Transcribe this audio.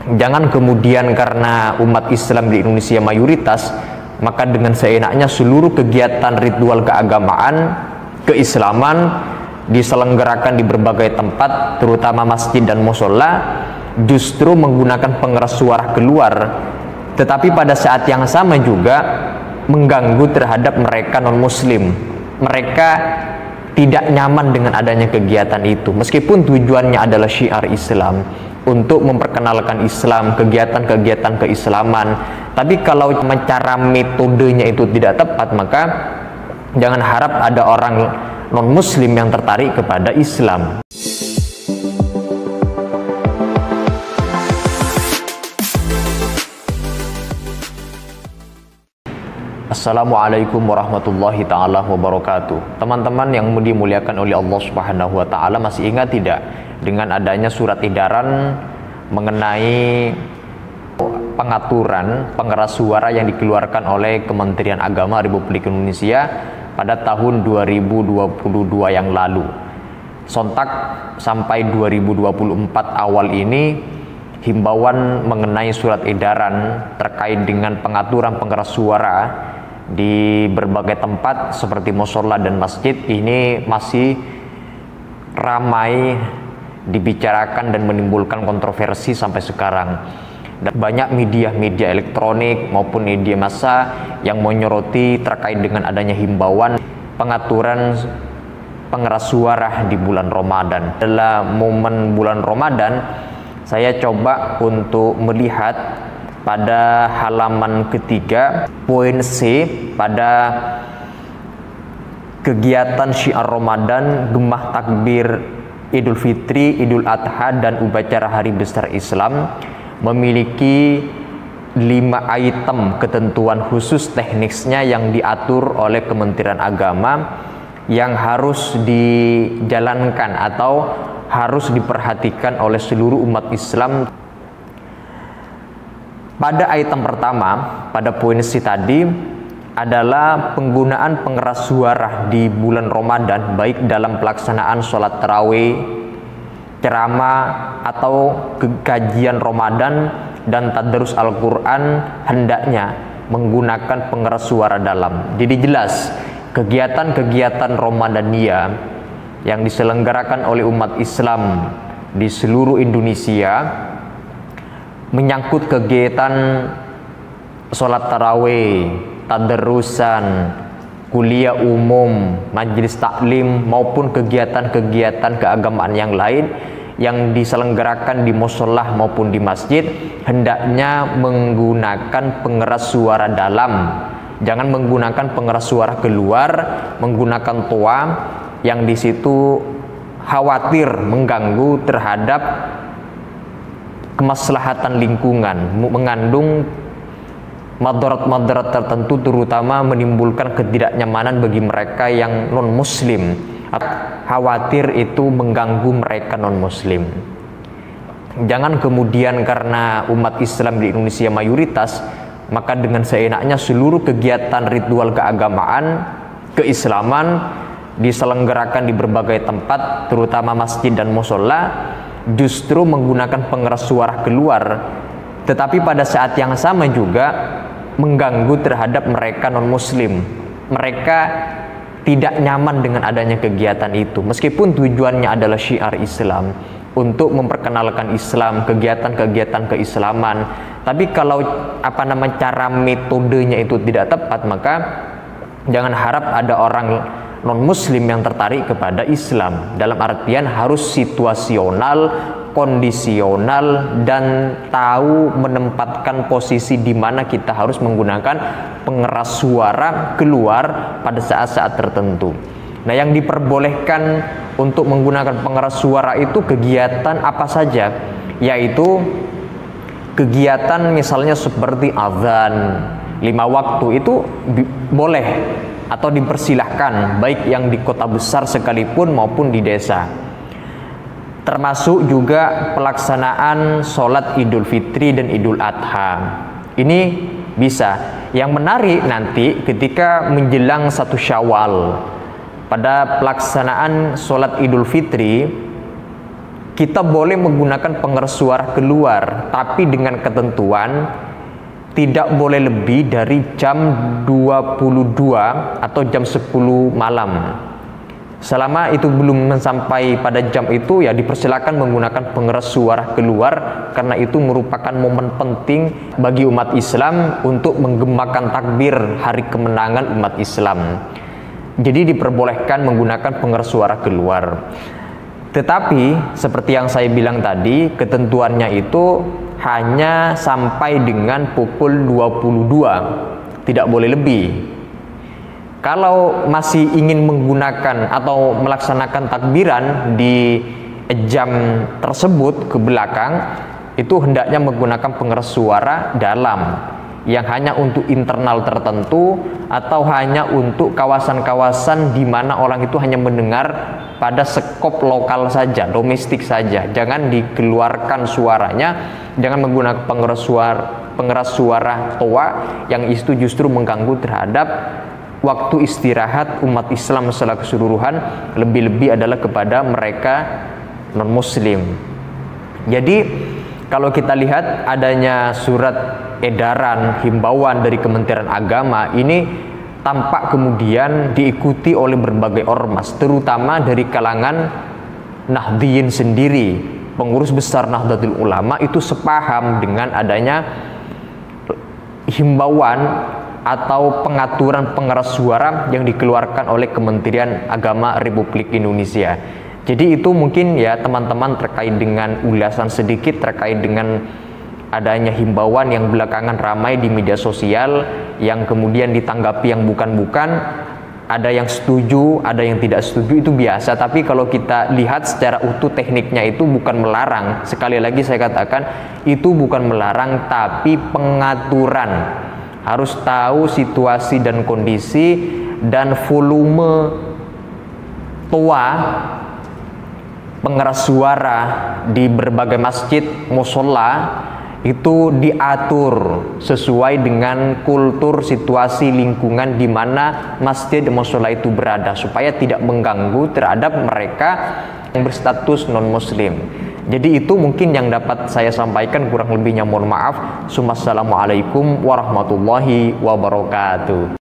Jangan kemudian karena umat Islam di Indonesia mayoritas, maka dengan seenaknya seluruh kegiatan ritual keagamaan, keislaman diselenggarakan di berbagai tempat, terutama masjid dan musola, justru menggunakan pengeras suara keluar, tetapi pada saat yang sama juga mengganggu terhadap mereka non-muslim. Mereka tidak nyaman dengan adanya kegiatan itu, meskipun tujuannya adalah syiar Islam, untuk memperkenalkan Islam, kegiatan-kegiatan keislaman. Tapi kalau cara metodenya itu tidak tepat, maka jangan harap ada orang non-muslim yang tertarik kepada Islam. Assalamualaikum warahmatullahi ta'ala wabarakatuh. Teman-teman yang dimuliakan oleh Allah Subhanahu wa ta'ala, masih ingat tidak dengan adanya surat edaran mengenai pengaturan pengeras suara yang dikeluarkan oleh Kementerian Agama Republik Indonesia pada tahun 2022 yang lalu? Sontak sampai 2024 awal ini, himbauan mengenai surat edaran terkait dengan pengaturan pengeras suara di berbagai tempat seperti musola dan masjid ini masih ramai dibicarakan dan menimbulkan kontroversi sampai sekarang. Dan banyak media elektronik maupun media massa yang menyoroti terkait dengan adanya himbauan pengaturan pengeras suara di bulan Ramadan. Dalam momen bulan Ramadan, saya coba untuk melihat pada halaman ketiga, poin C, pada kegiatan syiar Ramadan, gemah takbir Idul Fitri, Idul Adha, dan upacara Hari Besar Islam, memiliki 5 item ketentuan khusus teknisnya yang diatur oleh Kementerian Agama yang harus dijalankan atau harus diperhatikan oleh seluruh umat Islam. Pada item pertama, pada poin C tadi, adalah penggunaan pengeras suara di bulan Ramadan, baik dalam pelaksanaan sholat tarawih, ceramah, atau kajian Ramadan dan tadarus Al-Quran, hendaknya menggunakan pengeras suara dalam. Jadi jelas, kegiatan-kegiatan Ramadania yang diselenggarakan oleh umat Islam di seluruh Indonesia menyangkut kegiatan sholat tarawih, tadarusan, kuliah umum, majelis taklim, maupun kegiatan-kegiatan keagamaan yang lain yang diselenggarakan di musola maupun di masjid, hendaknya menggunakan pengeras suara dalam. Jangan menggunakan pengeras suara keluar, menggunakan toa yang di situ khawatir mengganggu terhadap kemaslahatan lingkungan, mengandung madarat-madarat tertentu, terutama menimbulkan ketidaknyamanan bagi mereka yang non-muslim. Khawatir itu mengganggu mereka non-muslim. Jangan kemudian karena umat Islam di Indonesia mayoritas, maka dengan seenaknya seluruh kegiatan ritual keagamaan, keislaman diselenggarakan di berbagai tempat, terutama masjid dan musola, justru menggunakan pengeras suara keluar, tetapi pada saat yang sama juga mengganggu terhadap mereka non-muslim. Mereka tidak nyaman dengan adanya kegiatan itu, meskipun tujuannya adalah syiar Islam, untuk memperkenalkan Islam, kegiatan-kegiatan keislaman. Tapi kalau cara metodenya itu tidak tepat, maka jangan harap ada orang non-muslim yang tertarik kepada Islam. Dalam artian harus situasional, kondisional, dan tahu menempatkan posisi di mana kita harus menggunakan pengeras suara keluar pada saat-saat tertentu. Nah, yang diperbolehkan untuk menggunakan pengeras suara itu kegiatan apa saja? Yaitu kegiatan misalnya seperti azan 5 waktu itu boleh atau dipersilahkan, baik yang di kota besar sekalipun maupun di desa. Termasuk juga pelaksanaan sholat Idul Fitri dan Idul Adha. Ini bisa. Yang menarik nanti ketika menjelang 1 Syawal, pada pelaksanaan sholat Idul Fitri kita boleh menggunakan pengeras suara keluar, tapi dengan ketentuan tidak boleh lebih dari jam 22 atau jam 10 malam. Selama itu belum sampai pada jam itu, ya dipersilakan menggunakan pengeras suara keluar, karena itu merupakan momen penting bagi umat Islam untuk menggemakan takbir hari kemenangan umat Islam. Jadi diperbolehkan menggunakan pengeras suara keluar. Tetapi seperti yang saya bilang tadi, ketentuannya itu hanya sampai dengan pukul 22, tidak boleh lebih. Kalau masih ingin menggunakan atau melaksanakan takbiran di jam tersebut ke belakang, itu hendaknya menggunakan pengeras suara dalam yang hanya untuk internal tertentu atau hanya untuk kawasan-kawasan di mana orang itu hanya mendengar pada skop lokal saja, domestik saja. Jangan dikeluarkan suaranya, jangan menggunakan pengeras suara toa yang itu justru mengganggu terhadap waktu istirahat umat Islam secara keseluruhan, lebih-lebih adalah kepada mereka non-muslim. Jadi kalau kita lihat adanya surat edaran himbauan dari Kementerian Agama ini tampak kemudian diikuti oleh berbagai ormas, terutama dari kalangan Nahdliyin sendiri. Pengurus besar Nahdlatul Ulama itu sepaham dengan adanya himbauan atau pengaturan pengeras suara yang dikeluarkan oleh Kementerian Agama Republik Indonesia. Jadi itu mungkin ya teman-teman terkait dengan ulasan sedikit terkait dengan adanya himbauan yang belakangan ramai di media sosial, yang kemudian ditanggapi yang bukan-bukan, ada yang setuju, ada yang tidak setuju, itu biasa. Tapi kalau kita lihat secara utuh, tekniknya itu bukan melarang. Sekali lagi saya katakan, itu bukan melarang tapi pengaturan. Harus tahu situasi dan kondisi dan volume toa pengeras suara di berbagai masjid, musola itu diatur sesuai dengan kultur, situasi, lingkungan di mana masjid dan musola itu berada, supaya tidak mengganggu terhadap mereka yang berstatus non-muslim. Jadi itu mungkin yang dapat saya sampaikan, kurang lebihnya mohon maaf. Assalamualaikum warahmatullahi wabarakatuh.